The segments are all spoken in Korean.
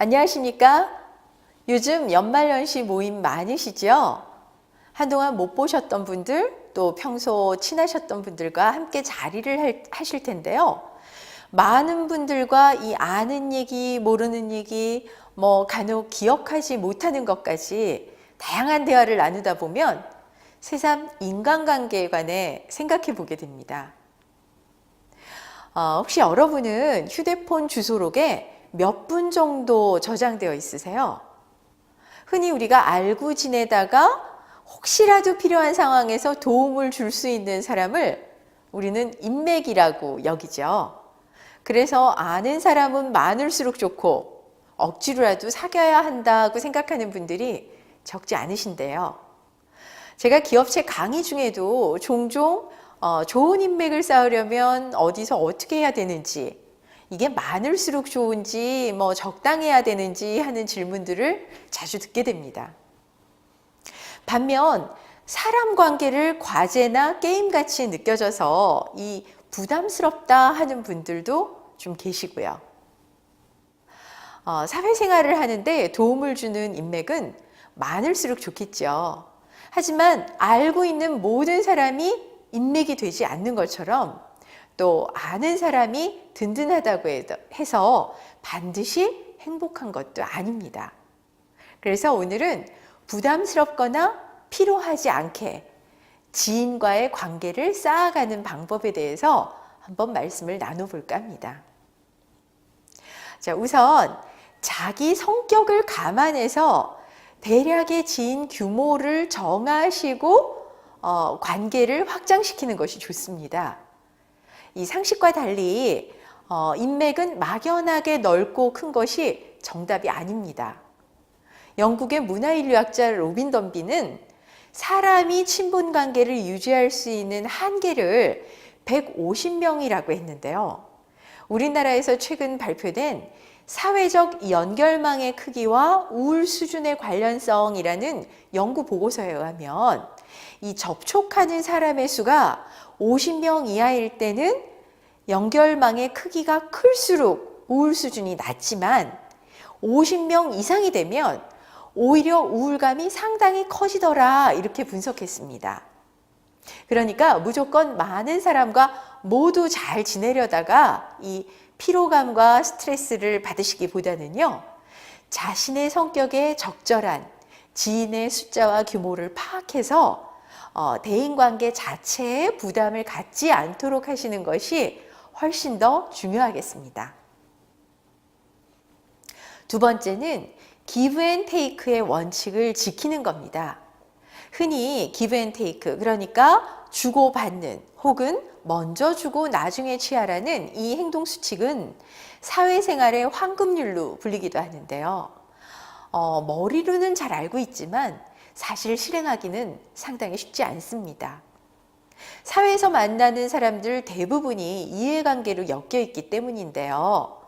안녕하십니까? 요즘 연말연시 모임 많으시죠? 한동안 못 보셨던 분들, 또 평소 친하셨던 분들과 함께 자리를 하실 텐데요. 많은 분들과 이 아는 얘기, 모르는 얘기, 간혹 기억하지 못하는 것까지 다양한 대화를 나누다 보면 새삼 인간관계에 관해 생각해 보게 됩니다. 혹시 여러분은 휴대폰 주소록에 몇 분 정도 저장되어 있으세요? 흔히 우리가 알고 지내다가 혹시라도 필요한 상황에서 도움을 줄 수 있는 사람을 우리는 인맥이라고 여기죠. 그래서 아는 사람은 많을수록 좋고 억지로라도 사귀어야 한다고 생각하는 분들이 적지 않으신데요. 제가 기업체 강의 중에도 종종 좋은 인맥을 쌓으려면 어디서 어떻게 해야 되는지, 이게 많을수록 좋은지, 적당해야 되는지 하는 질문들을 자주 듣게 됩니다. 반면 사람 관계를 과제나 게임같이 느껴져서 이 부담스럽다 하는 분들도 좀 계시고요. 사회생활을 하는데 도움을 주는 인맥은 많을수록 좋겠죠. 하지만 알고 있는 모든 사람이 인맥이 되지 않는 것처럼 또 아는 사람이 든든하다고 해서 반드시 행복한 것도 아닙니다. 그래서 오늘은 부담스럽거나 필요하지 않게 지인과의 관계를 쌓아가는 방법에 대해서 한번 말씀을 나눠볼까 합니다. 자, 우선 자기 성격을 감안해서 대략의 지인 규모를 정하시고 관계를 확장시키는 것이 좋습니다. 이 상식과 달리 인맥은 막연하게 넓고 큰 것이 정답이 아닙니다. 영국의 문화인류학자 로빈 덤비는 사람이 친분 관계를 유지할 수 있는 한계를 150명이라고 했는데요. 우리나라에서 최근 발표된 사회적 연결망의 크기와 우울 수준의 관련성이라는 연구 보고서에 의하면 이 접촉하는 사람의 수가 50명 이하일 때는 연결망의 크기가 클수록 우울 수준이 낮지만 50명 이상이 되면 오히려 우울감이 상당히 커지더라, 이렇게 분석했습니다. 그러니까 무조건 많은 사람과 모두 잘 지내려다가 이 피로감과 스트레스를 받으시기보다는요, 자신의 성격에 적절한 지인의 숫자와 규모를 파악해서 대인관계 자체에 부담을 갖지 않도록 하시는 것이 훨씬 더 중요하겠습니다. 두 번째는 기브 앤 테이크의 원칙을 지키는 겁니다. 흔히 기브 앤 테이크, 그러니까 주고받는 혹은 먼저 주고 나중에 취하라는 이 행동 수칙은 사회생활의 황금률로 불리기도 하는데요. 머리로는 잘 알고 있지만 사실 실행하기는 상당히 쉽지 않습니다. 사회에서 만나는 사람들 대부분이 이해관계로 엮여 있기 때문인데요.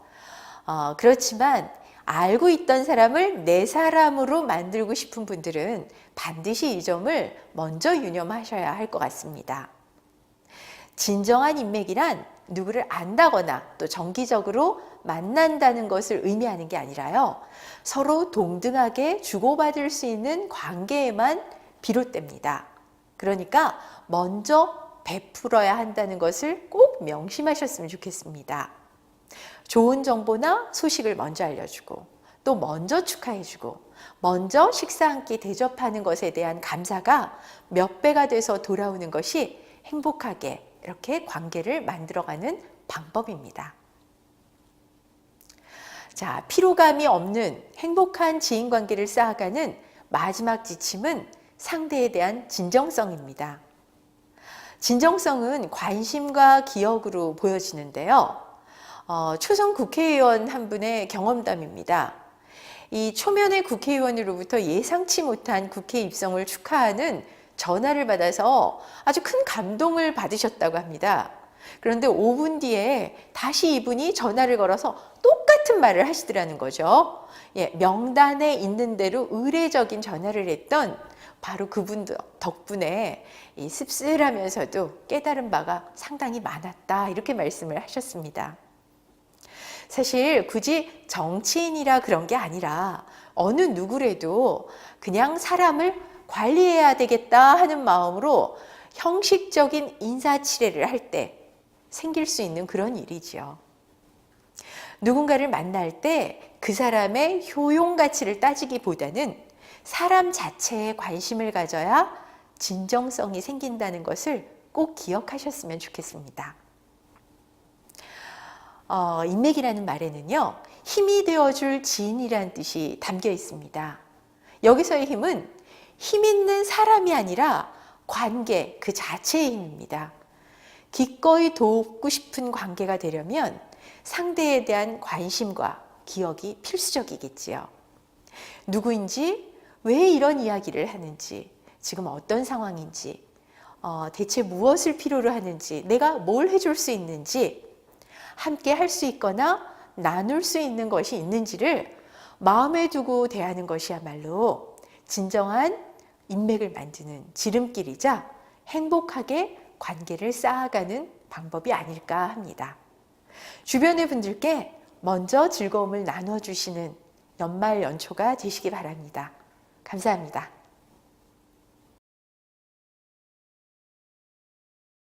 그렇지만 알고 있던 사람을 내 사람으로 만들고 싶은 분들은 반드시 이 점을 먼저 유념하셔야 할 것 같습니다. 진정한 인맥이란 누구를 안다거나 또 정기적으로 만난다는 것을 의미하는 게 아니라요, 서로 동등하게 주고받을 수 있는 관계에만 비롯됩니다. 그러니까 먼저 베풀어야 한다는 것을 꼭 명심하셨으면 좋겠습니다. 좋은 정보나 소식을 먼저 알려주고 또 먼저 축하해주고 먼저 식사 한 끼 대접하는 것에 대한 감사가 몇 배가 돼서 돌아오는 것이 행복하게 이렇게 관계를 만들어가는 방법입니다. 자, 피로감이 없는 행복한 지인관계를 쌓아가는 마지막 지침은 상대에 대한 진정성입니다. 진정성은 관심과 기억으로 보여지는데요. 초선 국회의원 한 분의 경험담입니다. 이 초면의 국회의원으로부터 예상치 못한 국회 입성을 축하하는 전화를 받아서 아주 큰 감동을 받으셨다고 합니다. 그런데 5분 뒤에 다시 이분이 전화를 걸어서 똑같은 말을 하시더라는 거죠. 명단에 있는 대로 의례적인 전화를 했던 바로 그분 덕분에 이 씁쓸하면서도 깨달은 바가 상당히 많았다, 이렇게 말씀을 하셨습니다. 사실 굳이 정치인이라 그런 게 아니라 어느 누구래도 그냥 사람을 관리해야 되겠다 하는 마음으로 형식적인 인사치레를 할 때 생길 수 있는 그런 일이지요. 누군가를 만날 때 그 사람의 효용 가치를 따지기보다는 사람 자체에 관심을 가져야 진정성이 생긴다는 것을 꼭 기억하셨으면 좋겠습니다. 인맥이라는 말에는요, 힘이 되어줄 지인이라는 뜻이 담겨 있습니다. 여기서의 힘은 힘 있는 사람이 아니라 관계 그 자체의 힘입니다. 기꺼이 돕고 싶은 관계가 되려면 상대에 대한 관심과 기억이 필수적이겠지요. 누구인지, 왜 이런 이야기를 하는지, 지금 어떤 상황인지, 대체 무엇을 필요로 하는지, 내가 뭘 해줄 수 있는지, 함께 할 수 있거나 나눌 수 있는 것이 있는지를 마음에 두고 대하는 것이야말로 진정한 인맥을 만드는 지름길이자 행복하게 관계를 쌓아가는 방법이 아닐까 합니다. 주변의 분들께 먼저 즐거움을 나눠주시는 연말 연초가 되시기 바랍니다. 감사합니다.